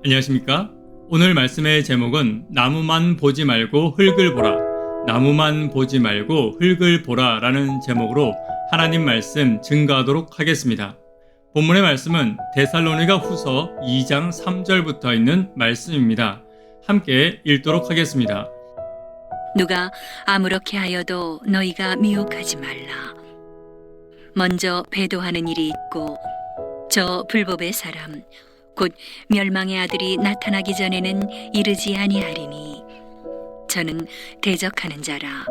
안녕하십니까? 오늘 말씀의 제목은 나무만 보지 말고 흙을 보라, 나무만 보지 말고 흙을 보라 라는 제목으로 하나님 말씀 증거하도록 하겠습니다. 본문의 말씀은 데살로니가 후서 2장 3절부터 있는 말씀입니다. 함께 읽도록 하겠습니다. 누가 아무렇게 하여도 너희가 미혹하지 말라. 먼저 배도하는 일이 있고 저 불법의 사람 곧 멸망의 아들이 나타나기 전에는 이르지 아니하리니 저는 대적하는 자라.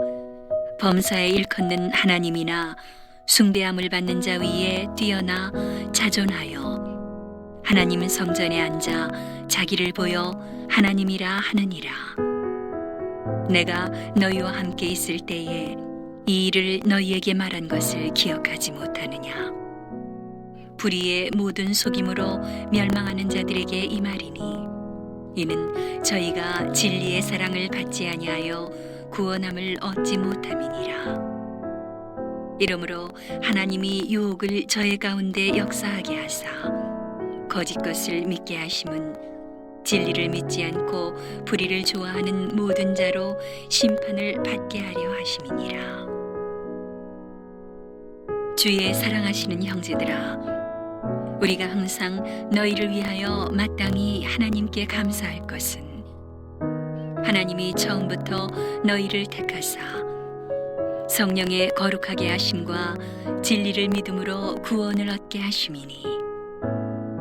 범사에 일컫는 하나님이나 숭배함을 받는 자 위에 뛰어나 자존하여 하나님 성전에 앉아 자기를 보여 하나님이라 하느니라. 내가 너희와 함께 있을 때에 이 일을 너희에게 말한 것을 기억하지 못하느냐. 불의의 모든 속임으로 멸망하는 자들에게 이 말이니 이는 저희가 진리의 사랑을 받지 아니하여 구원함을 얻지 못함이니라. 이러므로 하나님이 유혹을 저의 가운데 역사하게 하사 거짓 것을 믿게 하심은 진리를 믿지 않고 불의를 좋아하는 모든 자로 심판을 받게 하려 하심이니라. 주의 사랑하시는 형제들아, 우리가 항상 너희를 위하여 마땅히 하나님께 감사할 것은 하나님이 처음부터 너희를 택하사 성령의 거룩하게 하심과 진리를 믿음으로 구원을 얻게 하심이니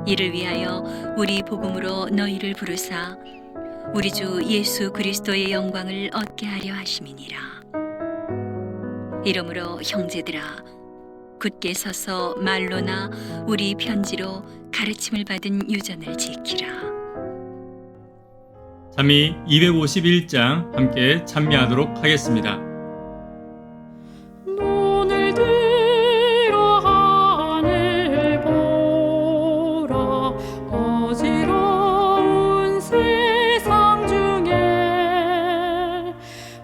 이를 위하여 우리 복음으로 너희를 부르사 우리 주 예수 그리스도의 영광을 얻게 하려 하심이니라. 이러므로 형제들아, 굳게 서서 말로나 우리 편지로 가르침을 받은 유전을 지키라. 잠이 251장 함께 찬미하도록 하겠습니다. 눈을 들어 하늘 보라. 어지러운 세상 중에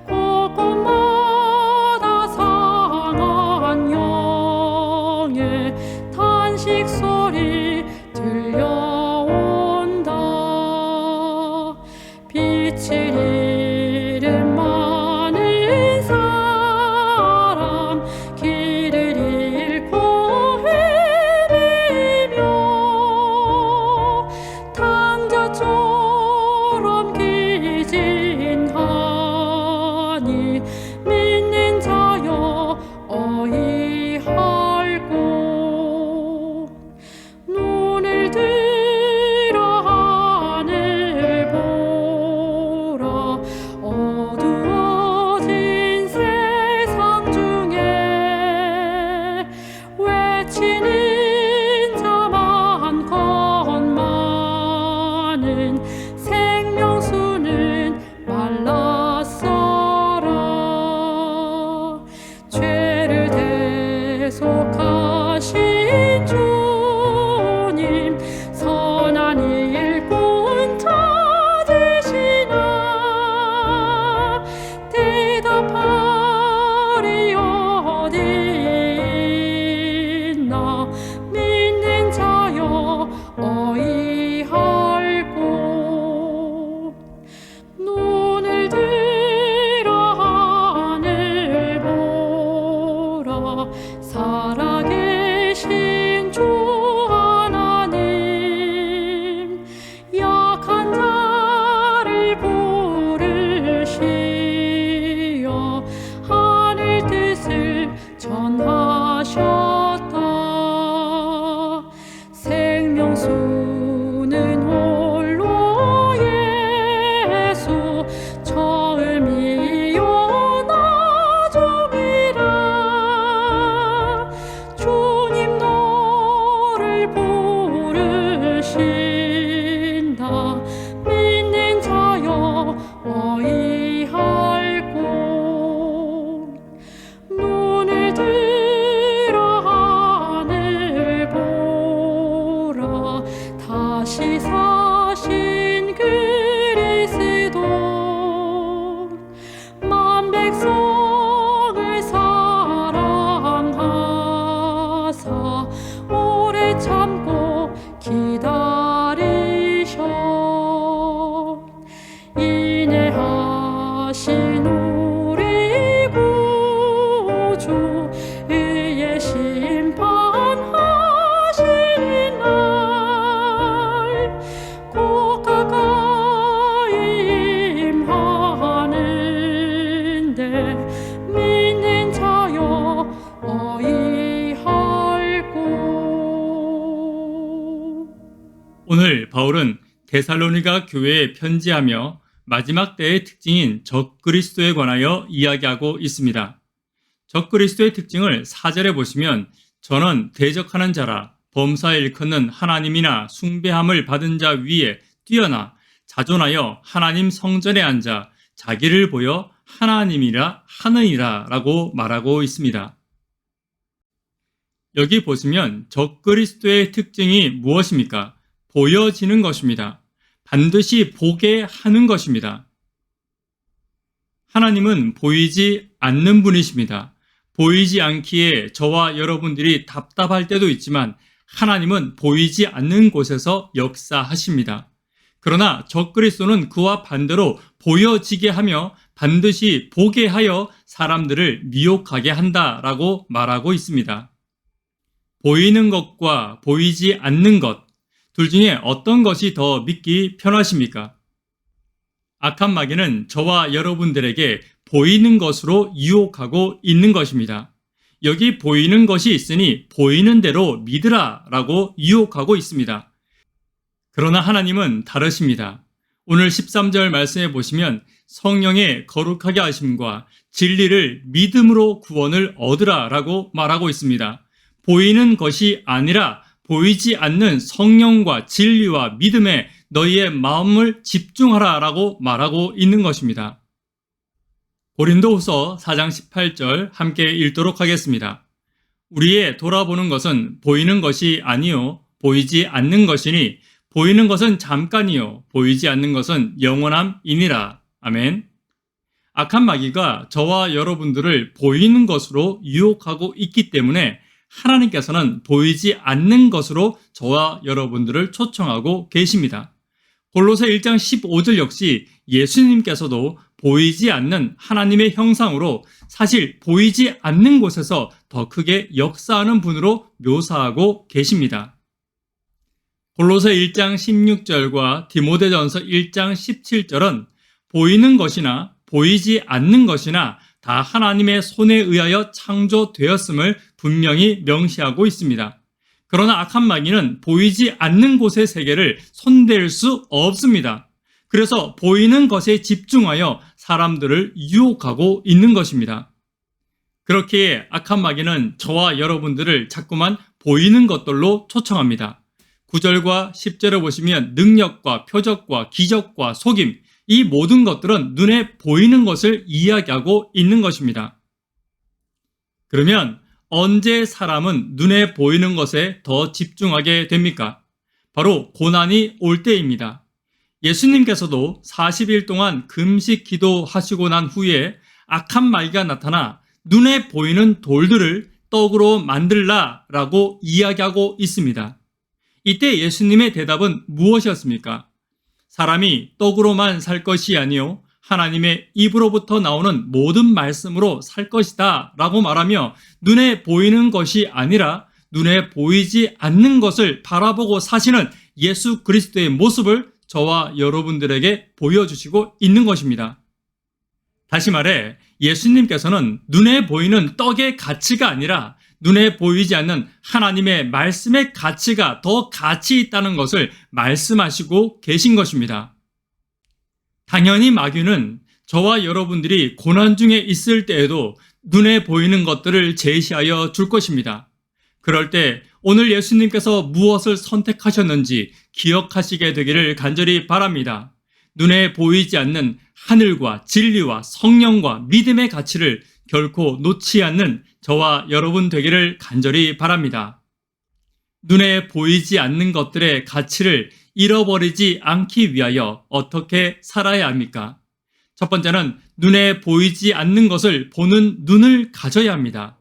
곳곳마다 상한 영의 탄식 소리 들려온다. 빛을 잃은 많은 사람 길을 잃고 헤매며 탕자처럼 기진하니 믿는 자여 어이할고 눈을 들어 하늘 보라. 어두워진 세상 중에 외치는 자 많건만은 생명수는 말랐어라. 죄를 대속하신 주님 선한 일꾼 찾으시나. 대답하리 어디 있나. 믿는 자여 어이할고 눈을 들어 하늘 보라. 살아계신 주 하나님 약한 자를 부르시어 하늘 뜻을 전하셨다. 생명수는 홀로 예수 처음이요 나중이라. 주님 너를 부르신다. 믿는 자여 어이할고 눈을 들어 하늘 보라. 다시 사신 그리스도 만 백성을 사랑하사 오래 참고 기다리셨 오늘 바울은 데살로니가 교회에 편지하며 마지막 때의 특징인 적그리스도에 관하여 이야기하고 있습니다. 적그리스도의 특징을 4절에 보시면 저는 대적하는 자라 범사에 일컫는 하나님이나 숭배함을 받은 자 위에 뛰어나 자존하여 하나님 성전에 앉아 자기를 보여 하나님이라 하느니라 라고 말하고 있습니다. 여기 보시면 적그리스도의 특징이 무엇입니까? 보여지는 것입니다. 반드시 보게 하는 것입니다. 하나님은 보이지 않는 분이십니다. 보이지 않기에 저와 여러분들이 답답할 때도 있지만 하나님은 보이지 않는 곳에서 역사하십니다. 그러나 적그리스도는 그와 반대로 보여지게 하며 반드시 보게 하여 사람들을 미혹하게 한다라고 말하고 있습니다. 보이는 것과 보이지 않는 것, 둘 중에 어떤 것이 더 믿기 편하십니까? 악한 마귀는 저와 여러분들에게 보이는 것으로 유혹하고 있는 것입니다. 여기 보이는 것이 있으니 보이는 대로 믿으라 라고 유혹하고 있습니다. 그러나 하나님은 다르십니다. 오늘 13절 말씀해 보시면 성령의 거룩하게 하심과 진리를 믿음으로 구원을 얻으라 라고 말하고 있습니다. 보이는 것이 아니라 보이지 않는 성령과 진리와 믿음에 너희의 마음을 집중하라 라고 말하고 있는 것입니다. 고린도후서 4장 18절 함께 읽도록 하겠습니다. 우리의 돌아보는 것은 보이는 것이 아니요 보이지 않는 것이니 보이는 것은 잠깐이요 보이지 않는 것은 영원함이니라. 아멘. 악한 마귀가 저와 여러분들을 보이는 것으로 유혹하고 있기 때문에 하나님께서는 보이지 않는 것으로 저와 여러분들을 초청하고 계십니다. 골로새 1장 15절 역시 예수님께서도 보이지 않는 하나님의 형상으로 사실 보이지 않는 곳에서 더 크게 역사하는 분으로 묘사하고 계십니다. 골로새 1장 16절과 디모데전서 1장 17절은 보이는 것이나 보이지 않는 것이나 다 하나님의 손에 의하여 창조되었음을 분명히 명시하고 있습니다. 그러나 악한 마귀는 보이지 않는 곳의 세계를 손댈 수 없습니다. 그래서 보이는 것에 집중하여 사람들을 유혹하고 있는 것입니다. 그렇기에 악한 마귀는 저와 여러분들을 자꾸만 보이는 것들로 초청합니다. 9절과 10절에 보시면 능력과 표적과 기적과 속임, 이 모든 것들은 눈에 보이는 것을 이야기하고 있는 것입니다. 그러면 언제 사람은 눈에 보이는 것에 더 집중하게 됩니까? 바로 고난이 올 때입니다. 예수님께서도 40일 동안 금식 기도하시고 난 후에 악한 마귀가 나타나 눈에 보이는 돌들을 떡으로 만들라라고 이야기하고 있습니다. 이때 예수님의 대답은 무엇이었습니까? 사람이 떡으로만 살 것이 아니요 하나님의 입으로부터 나오는 모든 말씀으로 살 것이다 라고 말하며 눈에 보이는 것이 아니라 눈에 보이지 않는 것을 바라보고 사시는 예수 그리스도의 모습을 저와 여러분들에게 보여주시고 있는 것입니다. 다시 말해 예수님께서는 눈에 보이는 떡의 가치가 아니라 눈에 보이지 않는 하나님의 말씀의 가치가 더 가치 있다는 것을 말씀하시고 계신 것입니다. 당연히 마귀는 저와 여러분들이 고난 중에 있을 때에도 눈에 보이는 것들을 제시하여 줄 것입니다. 그럴 때 오늘 예수님께서 무엇을 선택하셨는지 기억하시게 되기를 간절히 바랍니다. 눈에 보이지 않는 하늘과 진리와 성령과 믿음의 가치를 결코 놓지 않는 저와 여러분 되기를 간절히 바랍니다. 눈에 보이지 않는 것들의 가치를 잃어버리지 않기 위하여 어떻게 살아야 합니까? 첫 번째는 눈에 보이지 않는 것을 보는 눈을 가져야 합니다.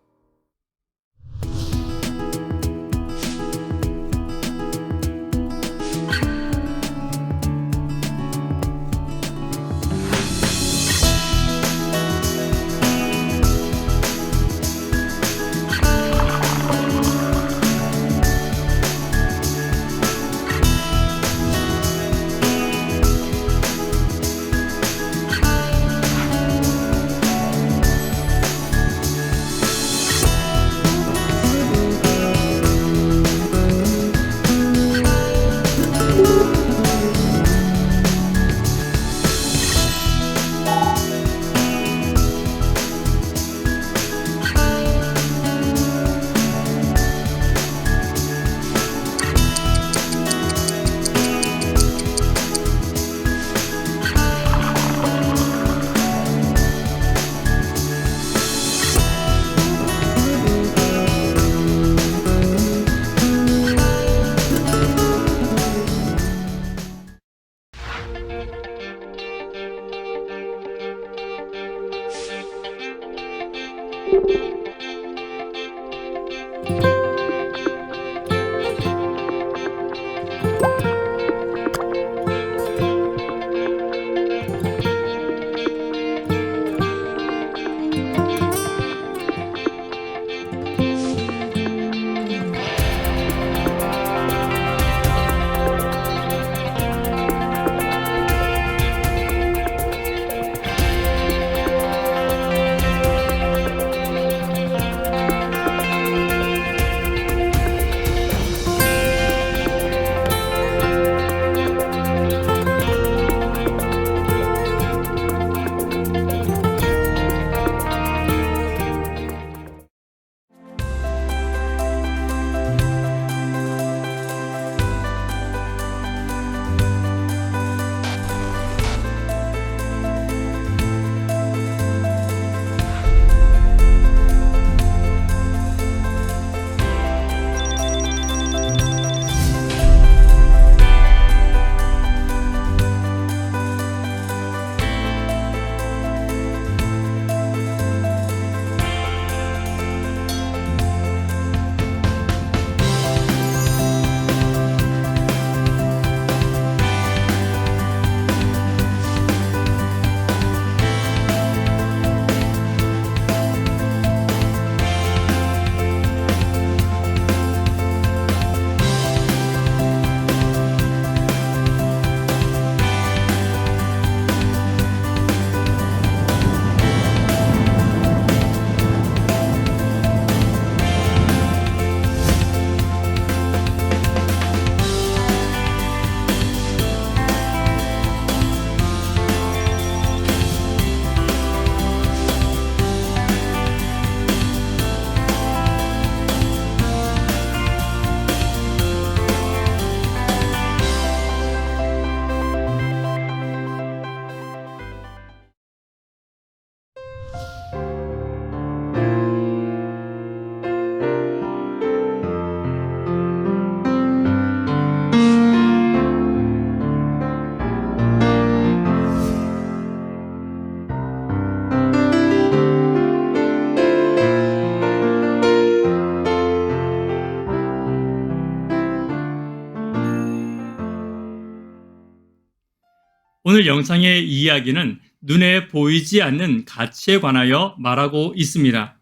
오늘 영상의 이야기는 눈에 보이지 않는 가치에 관하여 말하고 있습니다.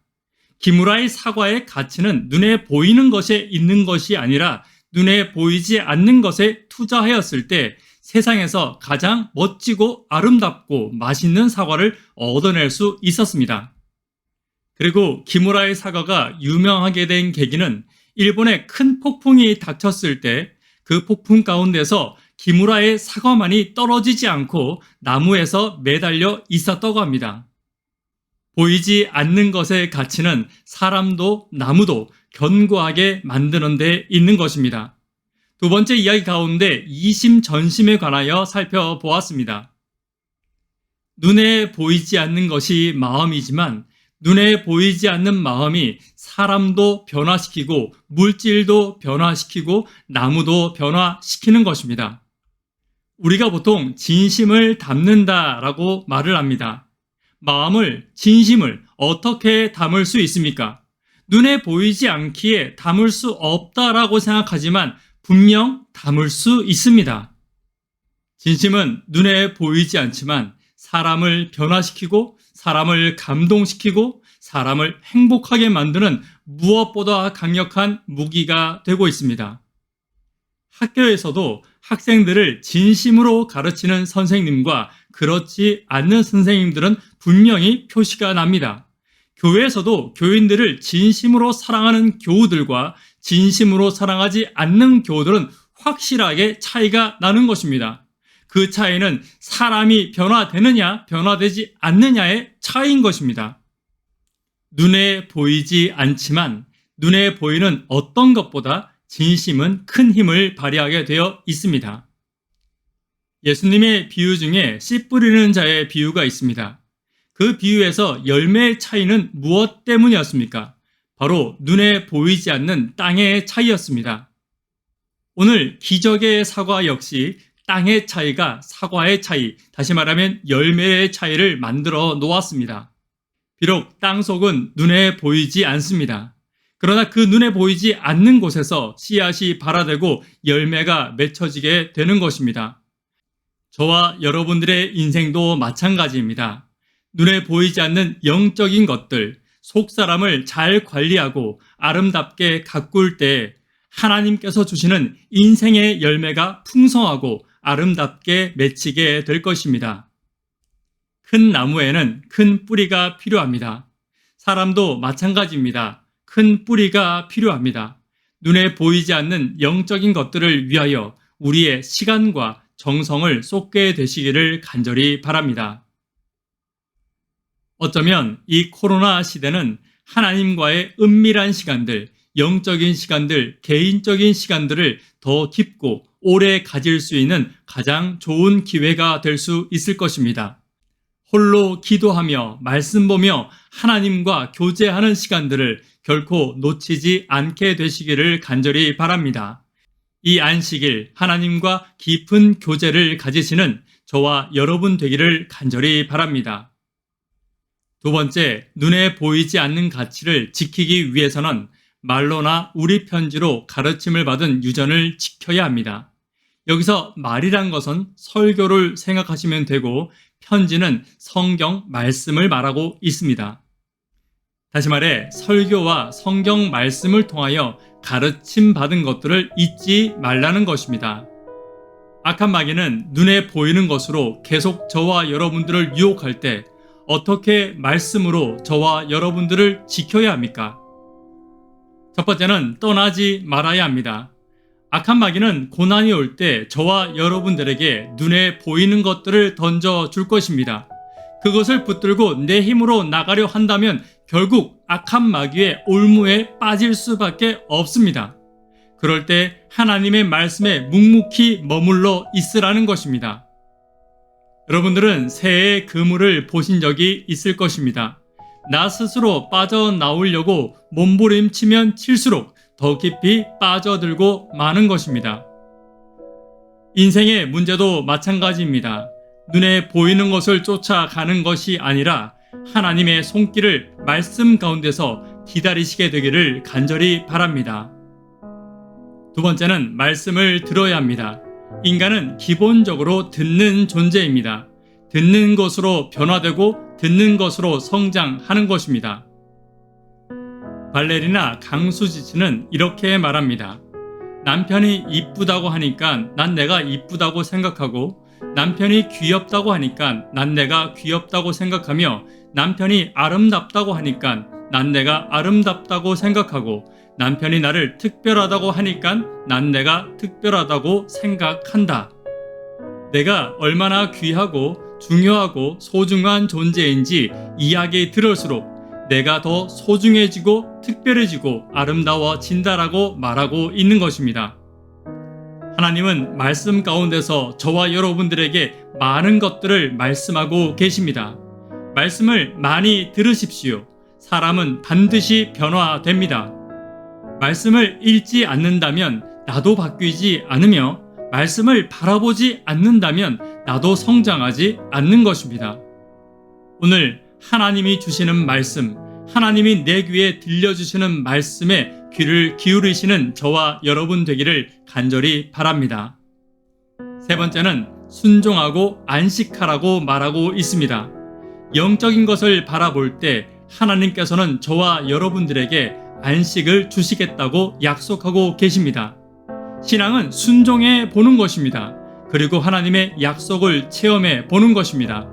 기무라의 사과의 가치는 눈에 보이는 것에 있는 것이 아니라 눈에 보이지 않는 것에 투자하였을 때 세상에서 가장 멋지고 아름답고 맛있는 사과를 얻어낼 수 있었습니다. 그리고 기무라의 사과가 유명하게 된 계기는 일본에 큰 폭풍이 닥쳤을 때 그 폭풍 가운데서 기무라의 사과만이 떨어지지 않고 나무에서 매달려 있었다고 합니다. 보이지 않는 것의 가치는 사람도 나무도 견고하게 만드는 데 있는 것입니다. 두 번째 이야기 가운데 이심전심에 관하여 살펴보았습니다. 눈에 보이지 않는 것이 마음이지만 눈에 보이지 않는 마음이 사람도 변화시키고 물질도 변화시키고 나무도 변화시키는 것입니다. 우리가 보통 진심을 담는다라고 말을 합니다. 마음을, 진심을 어떻게 담을 수 있습니까? 눈에 보이지 않기에 담을 수 없다라고 생각하지만 분명 담을 수 있습니다. 진심은 눈에 보이지 않지만 사람을 변화시키고 사람을 감동시키고 사람을 행복하게 만드는 무엇보다 강력한 무기가 되고 있습니다. 학교에서도 학생들을 진심으로 가르치는 선생님과 그렇지 않는 선생님들은 분명히 표시가 납니다. 교회에서도 교인들을 진심으로 사랑하는 교우들과 진심으로 사랑하지 않는 교우들은 확실하게 차이가 나는 것입니다. 그 차이는 사람이 변화되느냐, 변화되지 않느냐의 차이인 것입니다. 눈에 보이지 않지만 눈에 보이는 어떤 것보다 진심은 큰 힘을 발휘하게 되어 있습니다. 예수님의 비유 중에 씨 뿌리는 자의 비유가 있습니다. 그 비유에서 열매의 차이는 무엇 때문이었습니까? 바로 눈에 보이지 않는 땅의 차이였습니다. 오늘 기적의 사과 역시 땅의 차이가 사과의 차이, 다시 말하면 열매의 차이를 만들어 놓았습니다. 비록 땅 속은 눈에 보이지 않습니다. 그러나 그 눈에 보이지 않는 곳에서 씨앗이 발아되고 열매가 맺혀지게 되는 것입니다. 저와 여러분들의 인생도 마찬가지입니다. 눈에 보이지 않는 영적인 것들, 속사람을 잘 관리하고 아름답게 가꿀 때 하나님께서 주시는 인생의 열매가 풍성하고 아름답게 맺히게 될 것입니다. 큰 나무에는 큰 뿌리가 필요합니다. 사람도 마찬가지입니다. 큰 뿌리가 필요합니다. 눈에 보이지 않는 영적인 것들을 위하여 우리의 시간과 정성을 쏟게 되시기를 간절히 바랍니다. 어쩌면 이 코로나 시대는 하나님과의 은밀한 시간들, 영적인 시간들, 개인적인 시간들을 더 깊고 오래 가질 수 있는 가장 좋은 기회가 될 수 있을 것입니다. 홀로 기도하며 말씀 보며 하나님과 교제하는 시간들을 결코 놓치지 않게 되시기를 간절히 바랍니다. 이 안식일 하나님과 깊은 교제를 가지시는 저와 여러분 되기를 간절히 바랍니다. 두 번째, 눈에 보이지 않는 가치를 지키기 위해서는 말로나 우리 편지로 가르침을 받은 유전을 지켜야 합니다. 여기서 말이란 것은 설교를 생각하시면 되고 편지는 성경 말씀을 말하고 있습니다. 다시 말해 설교와 성경 말씀을 통하여 가르침 받은 것들을 잊지 말라는 것입니다. 악한 마귀는 눈에 보이는 것으로 계속 저와 여러분들을 유혹할 때 어떻게 말씀으로 저와 여러분들을 지켜야 합니까? 첫 번째는 떠나지 말아야 합니다. 악한 마귀는 고난이 올 때 저와 여러분들에게 눈에 보이는 것들을 던져줄 것입니다. 그것을 붙들고 내 힘으로 나가려 한다면 결국 악한 마귀의 올무에 빠질 수밖에 없습니다. 그럴 때 하나님의 말씀에 묵묵히 머물러 있으라는 것입니다. 여러분들은 새해의 그물을 보신 적이 있을 것입니다. 나 스스로 빠져나오려고 몸부림치면 칠수록 더 깊이 빠져들고 마는 것입니다. 인생의 문제도 마찬가지입니다. 눈에 보이는 것을 쫓아가는 것이 아니라 하나님의 손길을 말씀 가운데서 기다리시게 되기를 간절히 바랍니다. 두 번째는 말씀을 들어야 합니다. 인간은 기본적으로 듣는 존재입니다. 듣는 것으로 변화되고 듣는 것으로 성장하는 것입니다. 발레리나 강수지치는 이렇게 말합니다. 남편이 이쁘다고 하니까 난 내가 이쁘다고 생각하고 남편이 귀엽다고 하니까 난 내가 귀엽다고 생각하며 남편이 아름답다고 하니까 난 내가 아름답다고 생각하고 남편이 나를 특별하다고 하니까 난 내가 특별하다고 생각한다. 내가 얼마나 귀하고 중요하고 소중한 존재인지 이야기 들을수록 내가 더 소중해지고 특별해지고 아름다워진다라고 말하고 있는 것입니다. 하나님은 말씀 가운데서 저와 여러분들에게 많은 것들을 말씀하고 계십니다. 말씀을 많이 들으십시오. 사람은 반드시 변화됩니다. 말씀을 읽지 않는다면 나도 바뀌지 않으며 말씀을 바라보지 않는다면 나도 성장하지 않는 것입니다. 오늘 하나님이 주시는 말씀, 하나님이 내 귀에 들려주시는 말씀에 귀를 기울이시는 저와 여러분 되기를 간절히 바랍니다. 세 번째는 순종하고 안식하라고 말하고 있습니다. 영적인 것을 바라볼 때 하나님께서는 저와 여러분들에게 안식을 주시겠다고 약속하고 계십니다. 신앙은 순종해 보는 것입니다. 그리고 하나님의 약속을 체험해 보는 것입니다.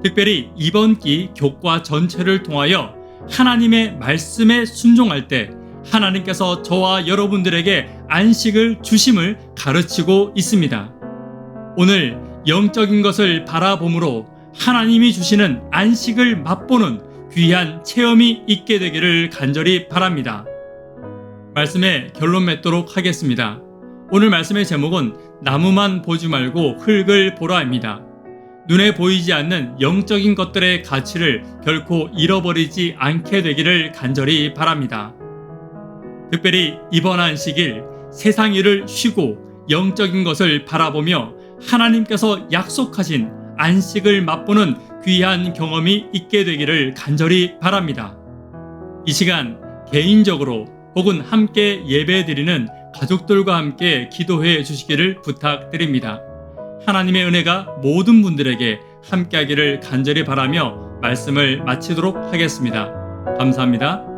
특별히 이번 기 교과 전체를 통하여 하나님의 말씀에 순종할 때 하나님께서 저와 여러분들에게 안식을 주심을 가르치고 있습니다. 오늘 영적인 것을 바라봄으로 하나님이 주시는 안식을 맛보는 귀한 체험이 있게 되기를 간절히 바랍니다. 말씀의 결론 맺도록 하겠습니다. 오늘 말씀의 제목은 나무만 보지 말고 흙을 보라입니다. 눈에 보이지 않는 영적인 것들의 가치를 결코 잃어버리지 않게 되기를 간절히 바랍니다. 특별히 이번 안식일 세상 일을 쉬고 영적인 것을 바라보며 하나님께서 약속하신 안식을 맛보는 귀한 경험이 있게 되기를 간절히 바랍니다. 이 시간 개인적으로 혹은 함께 예배드리는 가족들과 함께 기도해 주시기를 부탁드립니다. 하나님의 은혜가 모든 분들에게 함께하기를 간절히 바라며 말씀을 마치도록 하겠습니다. 감사합니다.